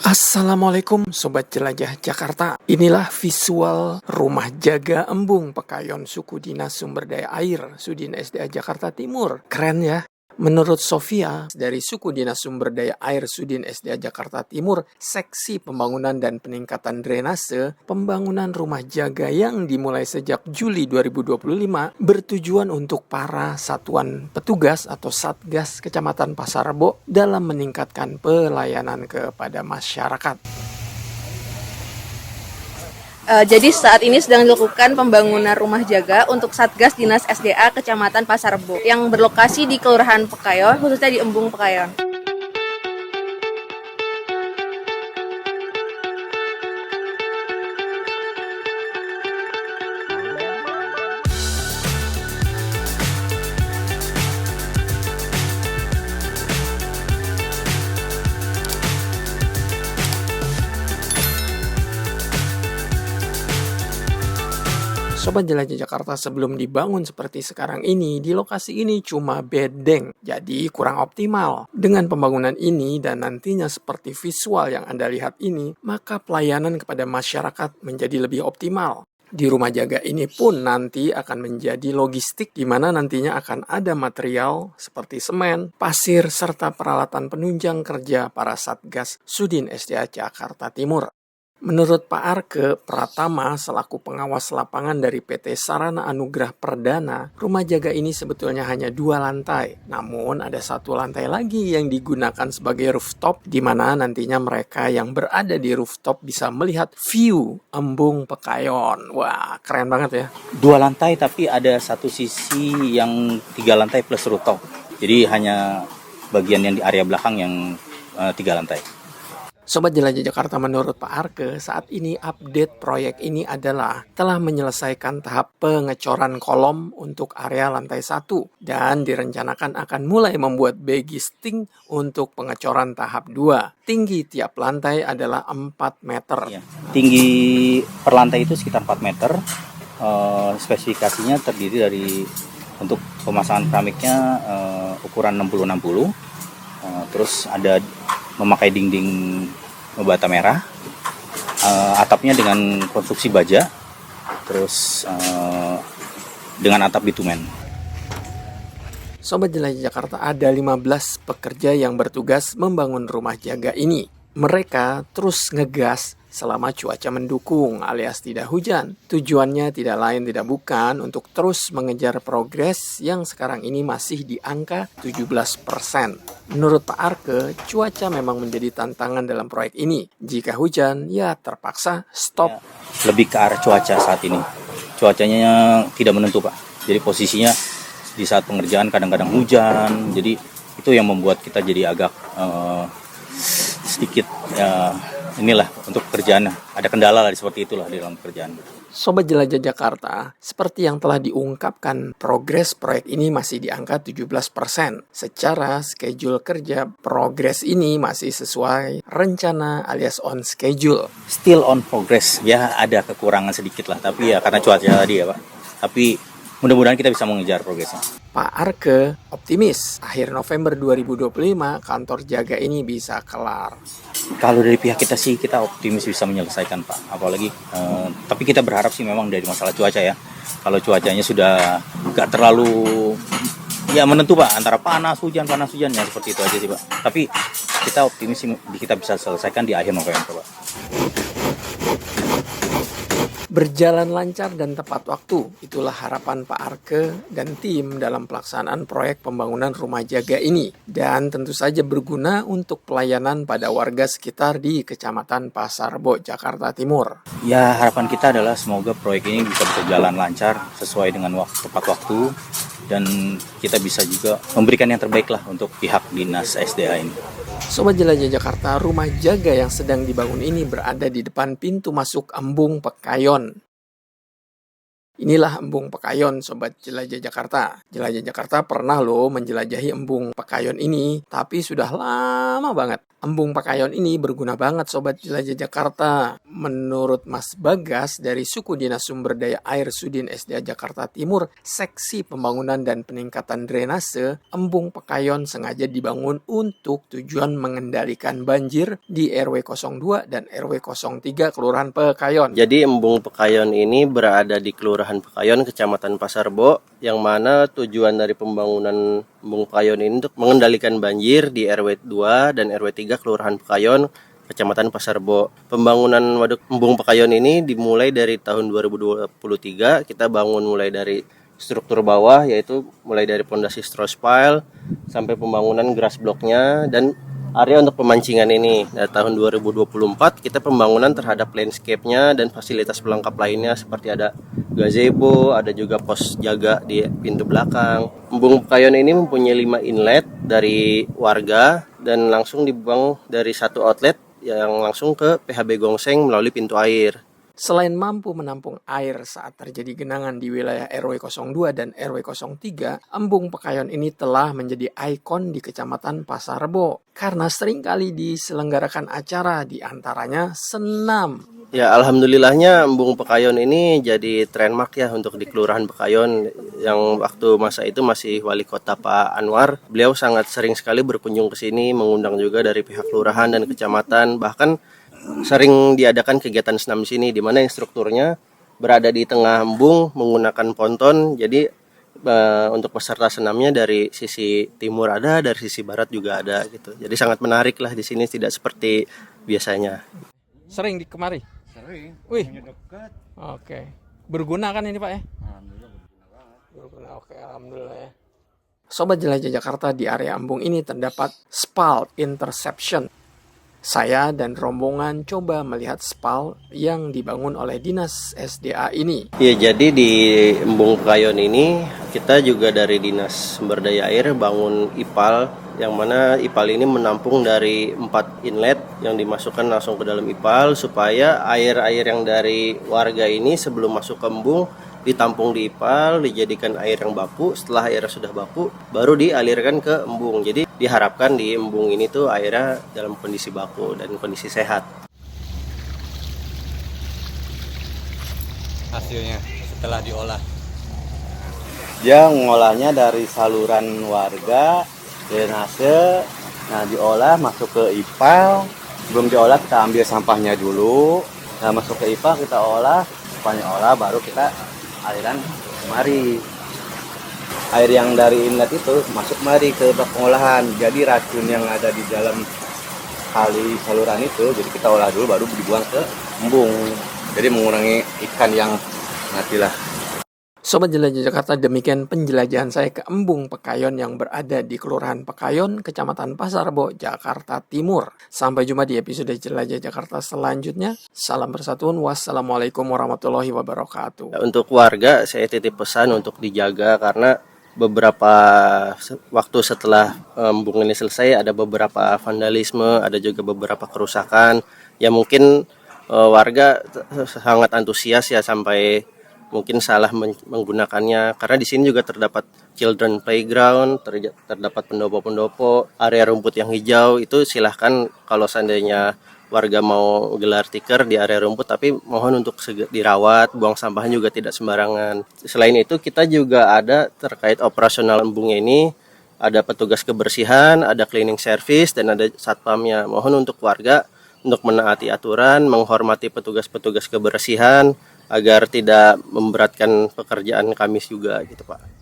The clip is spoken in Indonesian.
Assalamualaikum Sobat Jelajah Jakarta. Inilah visual rumah jaga embung Pekayon Suku Dinas Sumber Daya Air Sudin SDA Jakarta Timur. Keren ya? Menurut Sofia dari Suku Dinas Sumber Daya Air Sudin SDA Jakarta Timur, seksi pembangunan dan peningkatan drainase, pembangunan rumah jaga yang dimulai sejak Juli 2025 bertujuan untuk para satuan petugas atau Satgas Kecamatan Pasar Rebo dalam meningkatkan pelayanan kepada masyarakat. Jadi saat ini sedang dilakukan pembangunan rumah jaga untuk Satgas Dinas SDA Kecamatan Pasar Rebo yang berlokasi di Kelurahan Pekayon, khususnya di Embung Pekayon. Sobat Jelajah Jakarta, sebelum dibangun seperti sekarang ini, di lokasi ini cuma bedeng, jadi kurang optimal. Dengan pembangunan ini dan nantinya seperti visual yang Anda lihat ini, maka pelayanan kepada masyarakat menjadi lebih optimal. Di rumah jaga ini pun nanti akan menjadi logistik di mana nantinya akan ada material seperti semen, pasir, serta peralatan penunjang kerja para Satgas Sudin SDA Jakarta Timur. Menurut Pak Arke Pratama selaku pengawas lapangan dari PT Sarana Anugrah Perdana, rumah jaga ini sebetulnya hanya 2 lantai. Namun ada 1 lantai lagi yang digunakan sebagai rooftop, di mana nantinya mereka yang berada di rooftop bisa melihat view Embung Pekayon. Wah, keren banget ya. 2 lantai tapi ada satu sisi yang 3 lantai plus rooftop. Jadi hanya bagian yang di area belakang yang 3 lantai. Sobat Jelajah Jakarta, menurut Pak Arke, saat ini update proyek ini adalah telah menyelesaikan tahap pengecoran kolom untuk area lantai 1 dan direncanakan akan mulai membuat bagisting untuk pengecoran tahap 2. Tinggi tiap lantai adalah 4 meter. Ya, tinggi per lantai itu sekitar 4 meter. Spesifikasinya terdiri dari untuk pemasangan keramiknya ukuran 60-60. Terus ada memakai dinding bata merah, atapnya dengan konstruksi baja, terus dengan atap bitumen. Sobat Jelajah Jakarta, ada 15 pekerja yang bertugas membangun rumah jaga ini. Mereka terus ngegas selama cuaca mendukung alias tidak hujan. Tujuannya tidak lain tidak bukan untuk terus mengejar progres yang sekarang ini masih di angka 17%. Menurut Pak Arke, cuaca memang menjadi tantangan dalam proyek ini. Jika hujan, ya terpaksa stop. Ya, lebih ke arah cuaca saat ini. Cuacanya tidak menentu, Pak. Jadi posisinya di saat pengerjaan kadang-kadang hujan. Jadi itu yang membuat kita jadi agak sedikit inilah untuk pekerjaan. Ada kendala lah seperti itulah di dalam pekerjaan. Sobat Jelajah Jakarta, seperti yang telah diungkapkan, progres proyek ini masih di angka 17%. Secara schedule kerja, progres ini masih sesuai rencana alias on schedule. Still on progress. Ya ada kekurangan sedikit lah, tapi ya karena cuaca tadi ya, Pak. Tapi mudah-mudahan kita bisa mengejar progresnya. Pak Arke optimis akhir November 2025 kantor jaga ini bisa kelar. Kalau dari pihak kita sih kita optimis bisa menyelesaikan, Pak. Apalagi tapi kita berharap sih memang dari masalah cuaca ya. Kalau cuacanya sudah nggak terlalu ya menentu, Pak, antara panas hujan ya seperti itu aja sih, Pak. Tapi kita optimis sih kita bisa selesaikan di akhir November, Pak. Berjalan lancar dan tepat waktu, itulah harapan Pak Arke dan tim dalam pelaksanaan proyek pembangunan rumah jaga ini. Dan tentu saja berguna untuk pelayanan pada warga sekitar di Kecamatan Pasar Rebo, Jakarta Timur. Ya harapan kita adalah semoga proyek ini bisa berjalan lancar sesuai dengan tepat waktu. Dan kita bisa juga memberikan yang terbaik lah untuk pihak dinas SDA ini. Sobat Jelajah Jakarta, rumah jaga yang sedang dibangun ini berada di depan pintu masuk Embung Pekayon. Inilah Embung Pekayon, Sobat Jelajah Jakarta. Jelajah Jakarta pernah loh menjelajahi Embung Pekayon ini, tapi sudah lama banget. Embung Pekayon ini berguna banget Sobat Jelajah Jakarta. Menurut Mas Bagas dari Suku Dinas Sumber Daya Air Sudin SDA Jakarta Timur, Seksi Pembangunan dan Peningkatan Drainase, Embung Pekayon sengaja dibangun untuk tujuan mengendalikan banjir di RW 02 dan RW 03 Kelurahan Pekayon. Jadi Embung Pekayon ini berada di Kelurahan Pekayon, Kecamatan Pasar Rebo, yang mana tujuan dari pembangunan Embung Pekayon ini untuk mengendalikan banjir di RW 2 dan RW 3 Kelurahan Pekayon, Kecamatan Pasar Rebo. Pembangunan waduk Embung Pekayon ini dimulai dari tahun 2023. Kita bangun mulai dari struktur bawah, yaitu mulai dari pondasi straw pile sampai pembangunan grass blocknya dan area untuk pemancingan ini. Dari tahun 2024 kita pembangunan terhadap landscape-nya dan fasilitas pelengkap lainnya seperti ada gazebo, ada juga pos jaga di pintu belakang. Embung Pekayon ini mempunyai 5 inlet dari warga dan langsung dibuang dari satu outlet yang langsung ke PHB Gongseng melalui pintu air. Selain mampu menampung air saat terjadi genangan di wilayah RW 02 dan RW 03, Embung Pekayon ini telah menjadi ikon di Kecamatan Pasar Rebo karena seringkali diselenggarakan acara, di antaranya senam. Ya, alhamdulillahnya Embung Pekayon ini jadi landmark ya untuk di Kelurahan Pekayon yang waktu masa itu masih wali kota Pak Anwar. Beliau sangat sering sekali berkunjung ke sini, mengundang juga dari pihak kelurahan dan kecamatan, bahkan sering diadakan kegiatan senam di sini di mana strukturnya berada di tengah embung menggunakan ponton. Jadi untuk peserta senamnya dari sisi timur ada, dari sisi barat juga ada gitu. Jadi sangat menarik lah di sini, tidak seperti biasanya. Sering di kemari? Sering. Wih. Dekat. Oke. Berguna kan ini Pak ya? Alhamdulillah berguna banget. Berguna, oke, alhamdulillah ya. Sobat Jelajah Jakarta, di area embung ini terdapat spalt interception. Saya dan rombongan coba melihat spal yang dibangun oleh Dinas SDA ini. Ya, jadi di Embung Pekayon ini kita juga dari Dinas Sumber Daya Air bangun IPAL, yang mana IPAL ini menampung dari 4 inlet yang dimasukkan langsung ke dalam IPAL supaya air-air yang dari warga ini sebelum masuk ke embung ditampung di IPAL, dijadikan air yang baku. Setelah airnya sudah baku, baru dialirkan ke embung. Jadi diharapkan di embung ini tuh airnya dalam kondisi baku dan kondisi sehat. Hasilnya setelah diolah. Dia ngolahnya dari saluran warga, drainase, nah diolah masuk ke IPAL. Sebelum diolah kita ambil sampahnya dulu, nah masuk ke IPAL kita olah, sampahnya olah baru kita aliran kemari. Air yang dari inlet itu masuk mari ke bak pengolahan. Jadi racun yang ada di dalam kali saluran itu, jadi kita olah dulu baru dibuang ke embung. Jadi mengurangi ikan yang matilah. Sobat Jelajah Jakarta, demikian penjelajahan saya ke Embung Pekayon yang berada di Kelurahan Pekayon, Kecamatan Pasar Rebo, Jakarta Timur. Sampai jumpa di episode Jelajah Jakarta selanjutnya. Salam persatuan, wassalamualaikum warahmatullahi wabarakatuh. Untuk warga saya titip pesan untuk dijaga karena beberapa waktu setelah embung ini selesai ada beberapa vandalisme, ada juga beberapa kerusakan. Ya mungkin warga sangat antusias ya sampai mungkin salah menggunakannya, karena di sini juga terdapat children playground, terdapat pendopo-pendopo, area rumput yang hijau. Itu silahkan kalau seandainya warga mau gelar tikar di area rumput, tapi mohon untuk dirawat, buang sampahnya juga tidak sembarangan. Selain itu kita juga ada terkait operasional embungnya ini, ada petugas kebersihan, ada cleaning service, dan ada satpamnya. Mohon untuk warga untuk menaati aturan, menghormati petugas-petugas kebersihan, agar tidak memberatkan pekerjaan kami juga gitu Pak.